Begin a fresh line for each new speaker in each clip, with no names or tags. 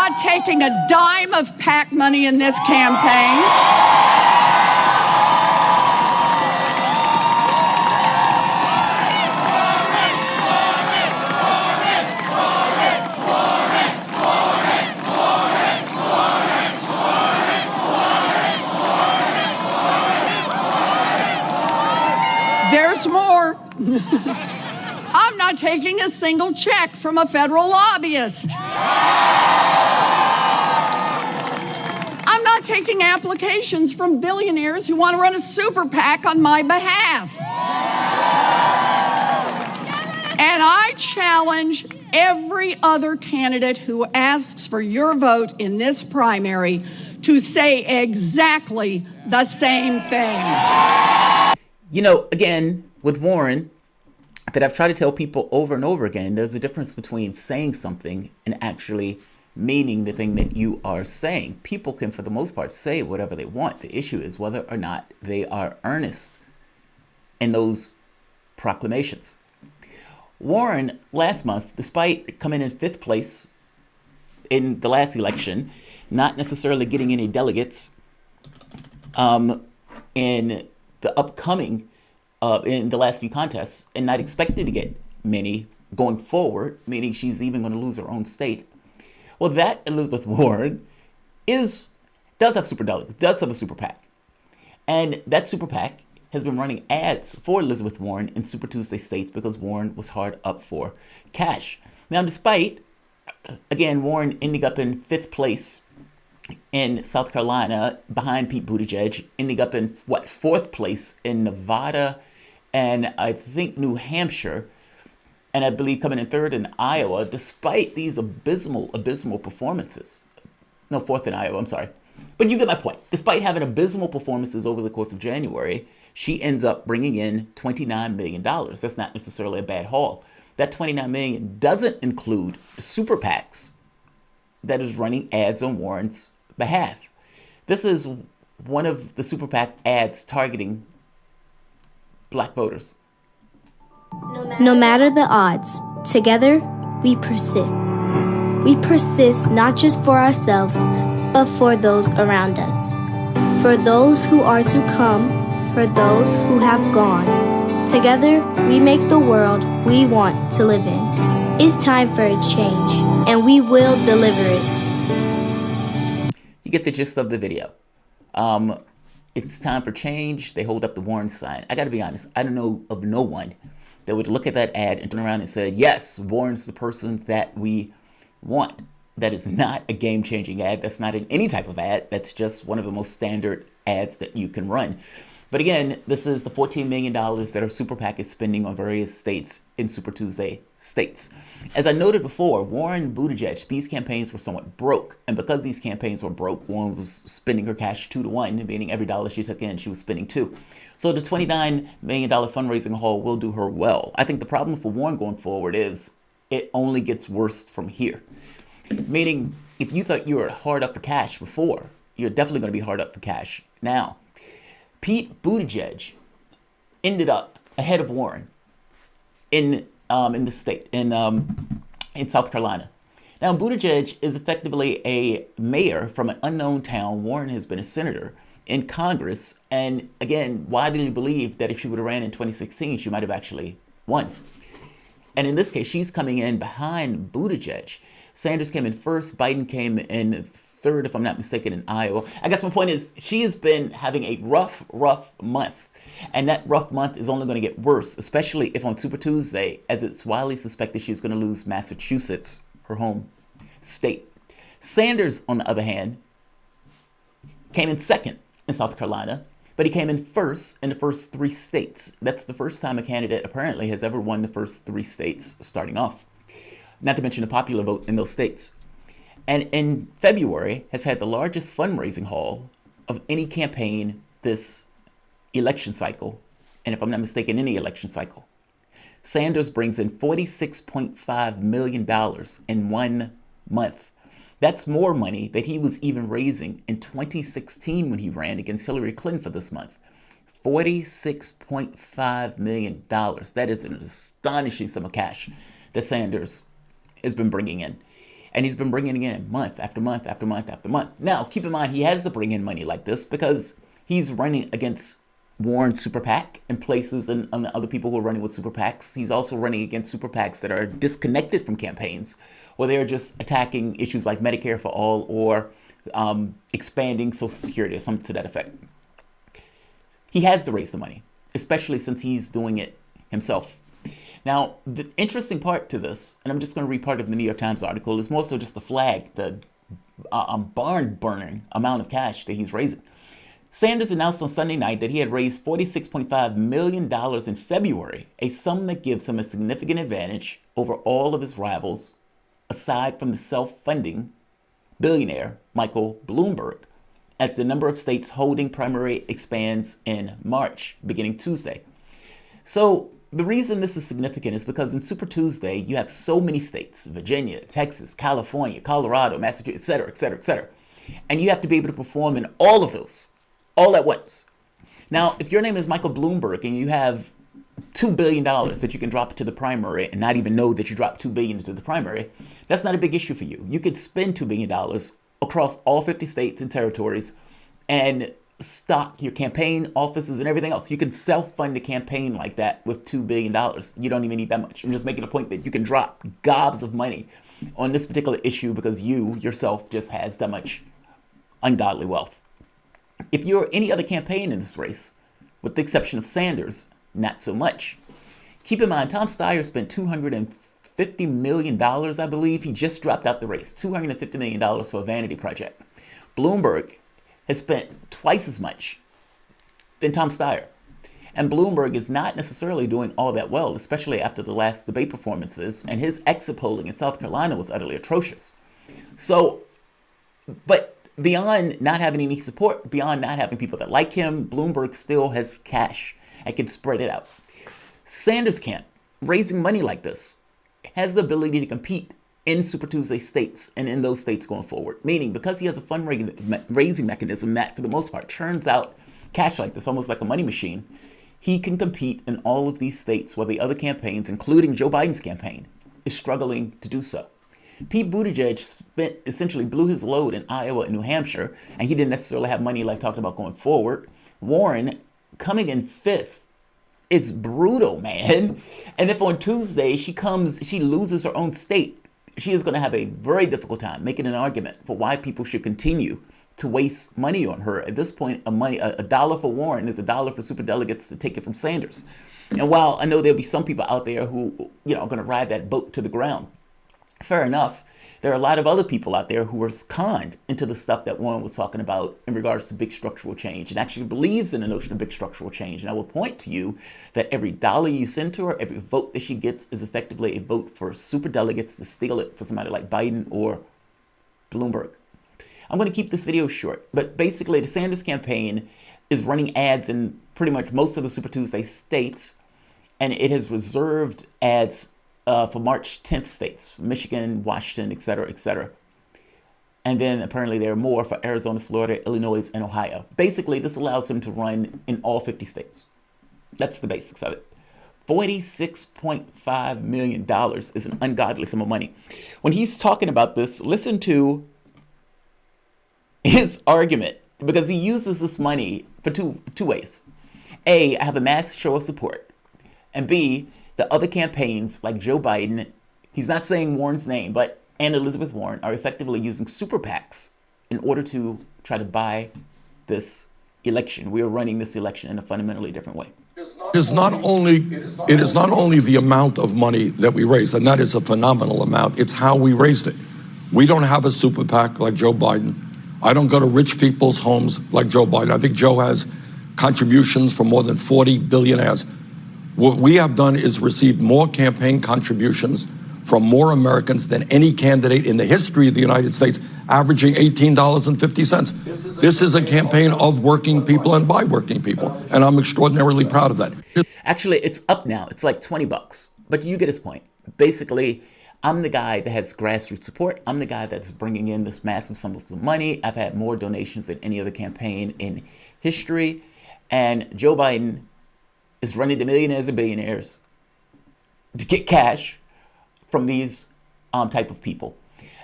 not taking a dime of PAC money in this campaign. There's more. I'm not taking a single check from a federal lobbyist. I'm not taking applications from billionaires who want to run a super PAC on my behalf. And I challenge every other candidate who asks for your vote in this primary to say exactly the same thing.
You know, again, with Warren, that I've tried to tell people over and over again, there's a difference between saying something and actually meaning the thing that you are saying. People can, for the most part, say whatever they want. The issue is whether or not they are earnest in those proclamations. Warren, last month, despite coming in 5th place in the last election, not necessarily getting any delegates in the upcoming, in the last few contests, and not expected to get many going forward, meaning she's even going to lose her own state. Well, that Elizabeth Warren does have super delegates, does have a super PAC. And that super PAC has been running ads for Elizabeth Warren in Super Tuesday states because Warren was hard up for cash. Now, despite, again, Warren ending up in 5th place in South Carolina behind Pete Buttigieg, ending up in, 4th place in Nevada and I think New Hampshire, and I believe coming in 3rd in Iowa, despite these abysmal performances. No, 4th in Iowa, I'm sorry. But you get my point. Despite having abysmal performances over the course of January, she ends up bringing in $29 million. That's not necessarily a bad haul. That $29 million doesn't include the super PACs that is running ads on Warren's behalf. This is one of the super PAC ads targeting Black voters.
No matter the odds, together we persist. We persist not just for ourselves, but for those around us. For those who are to come, for those who have gone. Together we make the world we want to live in. It's time for a change, and we will deliver it.
You get the gist of the video. It's time for change. They hold up the Warren sign. I got to be honest. I don't know of no one that would look at that ad and turn around and say, yes, Warren's the person that we want. That is not a game-changing ad. That's not in any type of ad. That's just one of the most standard ads that you can run. But again, this is the $14 million that our super PAC is spending on various states in Super Tuesday states. As I noted before, Warren Buttigieg, these campaigns were somewhat broke. And because these campaigns were broke, Warren was spending her cash 2 to 1, meaning every dollar she took in, she was spending 2. So the $29 million fundraising haul will do her well. I think the problem for Warren going forward is it only gets worse from here. Meaning, if you thought you were hard up for cash before, you're definitely going to be hard up for cash now. Pete Buttigieg ended up ahead of Warren in the state, in South Carolina. Now, Buttigieg is effectively a mayor from an unknown town. Warren has been a senator in Congress. And again, why did he believe that if she would have ran in 2016, she might have actually won? And in this case, she's coming in behind Buttigieg. Sanders came in first. Biden came in third, if I'm not mistaken, in Iowa. I guess my point is she has been having a rough month. And that rough month is only going to get worse, especially if on Super Tuesday, as it's widely suspected she's going to lose Massachusetts, her home state. Sanders, on the other hand, came in second in South Carolina, but he came in first in the first 3 states. That's the first time a candidate apparently has ever won the first 3 states starting off. Not to mention the popular vote in those states. And in February has had the largest fundraising haul of any campaign this election cycle. And if I'm not mistaken, any election cycle. Sanders brings in $46.5 million in 1 month. That's more money that he was even raising in 2016 when he ran against Hillary Clinton for this month. $46.5 million. That is an astonishing sum of cash that Sanders has been bringing in. And he's been bringing it in month after month after month after month. Now, keep in mind, he has to bring in money like this because he's running against Warren's super PAC and places and other people who are running with super PACs. He's also running against super PACs that are disconnected from campaigns, where they're just attacking issues like Medicare for all or expanding Social Security or something to that effect. He has to raise the money, especially since he's doing it himself. Now, the interesting part to this, and I'm just going to read part of the New York Times article, is more so just the flag, the barn-burning amount of cash that he's raising. Sanders announced on Sunday night that he had raised $46.5 million in February, a sum that gives him a significant advantage over all of his rivals, aside from the self-funding billionaire Michael Bloomberg, as the number of states holding primary expands in March, beginning Tuesday. So the reason this is significant is because in Super Tuesday, you have so many states, Virginia, Texas, California, Colorado, Massachusetts, et cetera, et cetera, et cetera. And you have to be able to perform in all of those, all at once. Now, if your name is Michael Bloomberg and you have $2 billion that you can drop to the primary and not even know that you dropped $2 billion to the primary, that's not a big issue for you. You could spend $2 billion across all 50 states and territories and stock your campaign offices and everything else. You can self-fund a campaign like that with $2 billion. You don't even need that much. I'm just making a point that you can drop gobs of money on this particular issue because you yourself just has that much ungodly wealth. If you're any other campaign in this race, with the exception of Sanders, not so much. Keep in mind, Tom Steyer spent $250 million, I believe. He just dropped out the race. $250 million for a vanity project. Bloomberg has spent twice as much than Tom Steyer. And Bloomberg is not necessarily doing all that well, especially after the last debate performances. And his exit polling in South Carolina was utterly atrocious. So, but beyond not having any support, beyond not having people that like him, Bloomberg still has cash and can spread it out. Sanders can't. Raising money like this has the ability to compete in Super Tuesday states and in those states going forward. Meaning, because he has a fundraising mechanism that, for the most part, churns out cash like this, almost like a money machine, he can compete in all of these states where the other campaigns, including Joe Biden's campaign, is struggling to do so. Pete Buttigieg essentially blew his load in Iowa and New Hampshire, and he didn't necessarily have money like talked about going forward. Warren, coming in fifth, is brutal, man. And if on Tuesday she loses her own state, she is going to have a very difficult time making an argument for why people should continue to waste money on her. At this point, a dollar for Warren is a dollar for superdelegates to take it from Sanders. And while I know there'll be some people out there who, are going to ride that boat to the ground, fair enough. There are a lot of other people out there who were conned into the stuff that Warren was talking about in regards to big structural change and actually believes in the notion of big structural change. And I will point to you that every dollar you send to her, every vote that she gets is effectively a vote for super delegates to steal it for somebody like Biden or Bloomberg. I'm going to keep this video short, but basically the Sanders campaign is running ads in pretty much most of the Super Tuesday states, and it has reserved ads for March 10th states, Michigan, Washington, et cetera, et cetera. And then apparently there are more for Arizona, Florida, Illinois, and Ohio. Basically, this allows him to run in all 50 states. That's the basics of it. $46.5 million is an ungodly sum of money. When he's talking about this, listen to his argument, because he uses this money for two ways. A, I have a mass show of support. And B, the other campaigns like Joe Biden, he's not saying Warren's name, and Elizabeth Warren are effectively using super PACs in order to try to buy this election. We are running this election in a fundamentally different way.
It is not only the amount of money that we raise, and that is a phenomenal amount. It's how we raised it. We don't have a super PAC like Joe Biden. I don't go to rich people's homes like Joe Biden. I think Joe has contributions from more than 40 billionaires. What we have done is received more campaign contributions from more Americans than any candidate in the history of the United States, averaging $18.50. This is a campaign of working people and by working people, and I'm extraordinarily proud of that.
Actually, it's up now. It's like $20, but you get his point. Basically, I'm the guy that has grassroots support. I'm the guy that's bringing in this massive sum of money. I've had more donations than any other campaign in history, and Joe Biden is running to millionaires and billionaires to get cash from these type of people.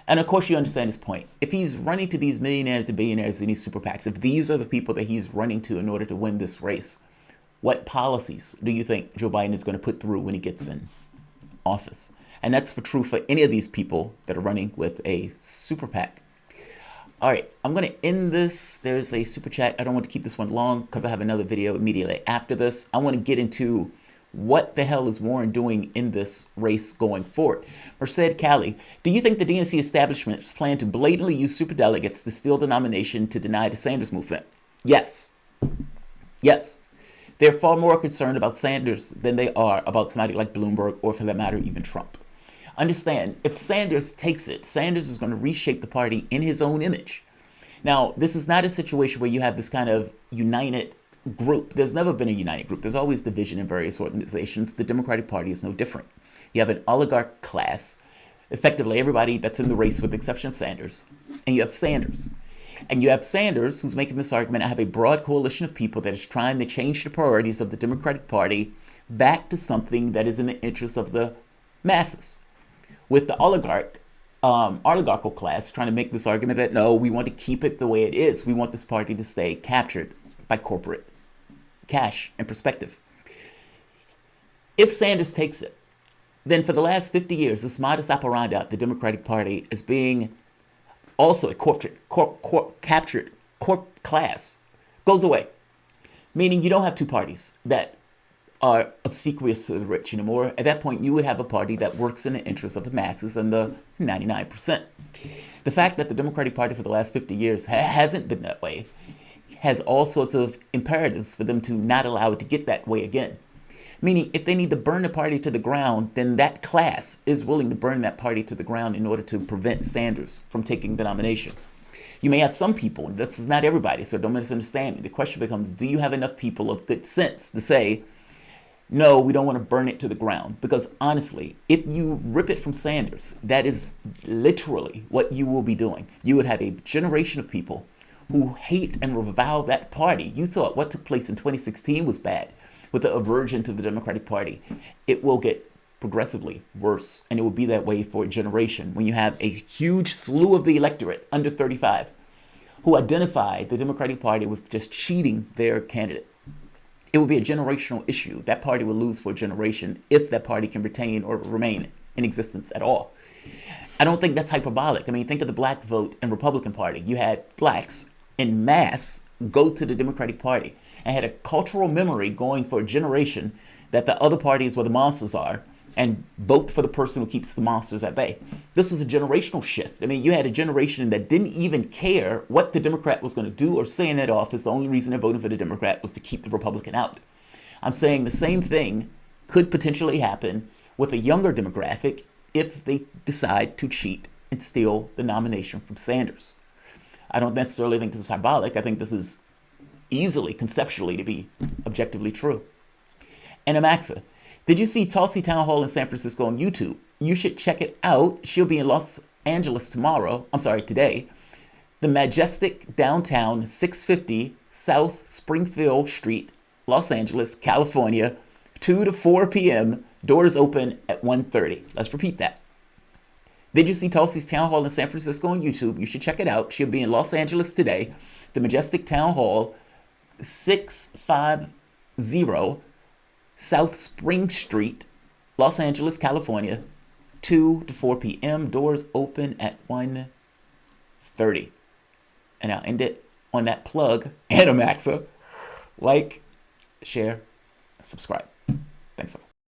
And of course, you understand his point. If he's running to these millionaires and billionaires in these super PACs, if these are the people that he's running to in order to win this race, what policies do you think Joe Biden is going to put through when he gets in office? And that's true for any of these people that are running with a super PAC. All right, I'm going to end this. There's a super chat. I don't want to keep this one long because I have another video immediately after this. I want to get into what the hell is Warren doing in this race going forward? Merced Cali, do you think the DNC establishment plan to blatantly use superdelegates to steal the nomination to deny the Sanders movement? Yes. Yes. They're far more concerned about Sanders than they are about somebody like Bloomberg or, for that matter, even Trump. Understand, if Sanders takes it, Sanders is going to reshape the party in his own image. Now, this is not a situation where you have this kind of united group. There's never been a united group. There's always division in various organizations. The Democratic Party is no different. You have an oligarch class, effectively everybody that's in the race with the exception of Sanders, and you have Sanders. And you have Sanders, who's making this argument. I have a broad coalition of people that is trying to change the priorities of the Democratic Party back to something that is in the interest of the masses. With the oligarchical class trying to make this argument that, no, we want to keep it the way it is. We want this party to stay captured by corporate cash and perspective. If Sanders takes it, then for the last 50 years, this modus operandi, the Democratic Party, is being also a captured corp class, goes away. Meaning you don't have two parties that are obsequious to the rich anymore. At that point, you would have a party that works in the interest of the masses and the 99%. The fact that the Democratic Party for the last 50 years hasn't been that way has all sorts of imperatives for them to not allow it to get that way again. Meaning, if they need to burn the party to the ground, then that class is willing to burn that party to the ground in order to prevent Sanders from taking the nomination. You may have some people, and this is not everybody, so don't misunderstand me. The question becomes, do you have enough people of good sense to say, no, we don't want to burn it to the ground? Because honestly, if you rip it from Sanders, that is literally what you will be doing. You would have a generation of people who hate and revile that party. You thought what took place in 2016 was bad with the aversion to the Democratic Party. It will get progressively worse, and it will be that way for a generation when you have a huge slew of the electorate under 35 who identify the Democratic Party with just cheating their candidate. It will be a generational issue. That party will lose for a generation if that party can retain or remain in existence at all. I don't think that's hyperbolic. I mean, think of the black vote in Republican Party. You had blacks in mass go to the Democratic Party and had a cultural memory going for a generation that the other parties where the monsters are and vote for the person who keeps the monsters at bay. This was a generational shift. I mean, you had a generation that didn't even care what the Democrat was going to do or say in that office. The only reason they're voting for the Democrat was to keep the Republican out. I'm saying the same thing could potentially happen with a younger demographic if they decide to cheat and steal the nomination from Sanders. I don't necessarily think this is hyperbolic. I think this is easily, conceptually, to be objectively true. And Amaxa, did you see Tulsi Town Hall in San Francisco on YouTube? You should check it out. She'll be in Los Angeles today. The majestic downtown 650 South Springfield Street, Los Angeles, California, 2 to 4 p.m. Doors open at 1:30. Let's repeat that. Did you see Tulsi's Town Hall in San Francisco on YouTube? You should check it out. She'll be in Los Angeles today. The majestic Town Hall, 650 South Spring Street, Los Angeles, California, 2 to 4 p.m. Doors open at 1:30. And I'll end it on that plug. And Amaxa, like, share, subscribe. Thanks all.